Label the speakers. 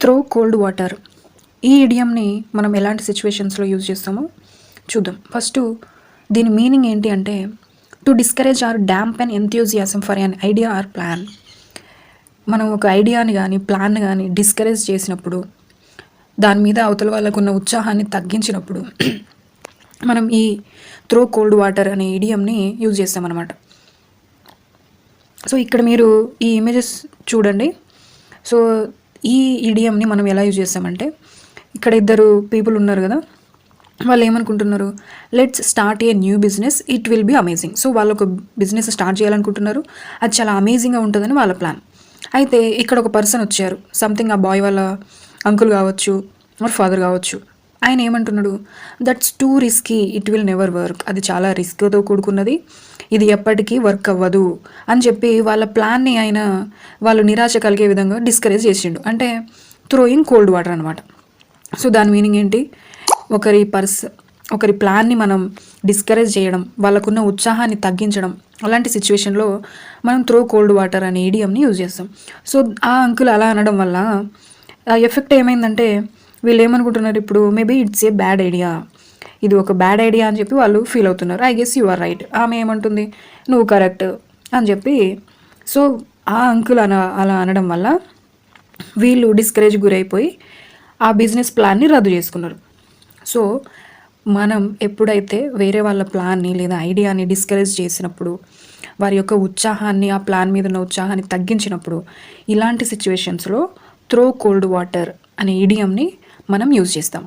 Speaker 1: Throw cold water. ఈ ఇడియంని మనం ఎలాంటి సిచ్యువేషన్స్లో యూజ్ చేస్తామో చూద్దాం. ఫస్ట్ దీని మీనింగ్ ఏంటి అంటే, to discourage or damp and enthusiasm for an idea or plan. మనం ఒక ఐడియాని కానీ ప్లాన్ కానీ డిస్కరేజ్ చేసినప్పుడు, దాని మీద అవతల వాళ్ళకు ఉన్న ఉత్సాహాన్ని తగ్గించినప్పుడు మనం ఈ త్రో కోల్డ్ వాటర్ అనే ఇడియంని యూజ్ చేస్తామన్నమాట. సో ఇక్కడ మీరు ఈ ఇమేజెస్ చూడండి. సో ఈ ఇడియంని మనం ఎలా యూజ్ చేస్తామంటే, ఇక్కడ ఇద్దరు పీపుల్ ఉన్నారు కదా, వాళ్ళు ఏమనుకుంటున్నారు, let's start a new business, it will be amazing. So వాళ్ళు ఒక బిజినెస్ స్టార్ట్ చేయాలనుకుంటున్నారు, అది చాలా అమేజింగ్గా ఉంటుందని వాళ్ళ ప్లాన్. అయితే ఇక్కడ ఒక పర్సన్ వచ్చారు, సంథింగ్ ఆ బాయ్ వాళ్ళ అంకుల్ కావచ్చు ఆర్ ఫాదర్ కావచ్చు. ఆయన ఏమంటున్నాడు, that's two risky, it will never work. అది చాలా రిస్క్తో కూడుకున్నది, ఇది ఎప్పటికీ వర్క్ అవ్వదు అని చెప్పి వాళ్ళ ప్లాన్ని ఆయన వాళ్ళు నిరాశ కలిగే విధంగా డిస్కరేజ్ చేసిండు. అంటే త్రోయింగ్ కోల్డ్ వాటర్ అనమాట. సో దాని మీనింగ్ ఏంటి, ఒకరి ప్లాన్ని మనం డిస్కరేజ్ చేయడం, వాళ్ళకున్న ఉత్సాహాన్ని తగ్గించడం, అలాంటి సిచ్యువేషన్లో మనం త్రో కోల్డ్ వాటర్ అనే ఇడియంని యూజ్ చేస్తాం. సో ఆ అంకుల్ అలా అనడం వల్ల ఆ ఎఫెక్ట్ ఏమైందంటే, వీళ్ళు ఏమనుకుంటున్నారు ఇప్పుడు, maybe it's a bad idea, ఇది ఒక బ్యాడ్ ఐడియా అని చెప్పి వాళ్ళు ఫీల్ అవుతున్నారు. I guess you are right. ఆమె ఏమంటుంది, నువ్వు కరెక్ట్ అని చెప్పి. సో ఆ అంకుల్ అలా అనడం వల్ల వీళ్ళు డిస్కరేజ్ గురైపోయి ఆ బిజినెస్ ప్లాన్ని రద్దు చేసుకున్నారు. సో మనం ఎప్పుడైతే వేరే వాళ్ళ ప్లాన్ని లేదా ఐడియాని డిస్కరేజ్ చేసినప్పుడు, వారి యొక్క ఉత్సాహాన్ని, ఆ ప్లాన్ మీద ఉన్న ఉత్సాహాన్ని తగ్గించినప్పుడు, ఇలాంటి సిచ్యువేషన్స్లో త్రో కోల్డ్ వాటర్ అనే ఇడియంని మనం యూజ్ చేస్తాం.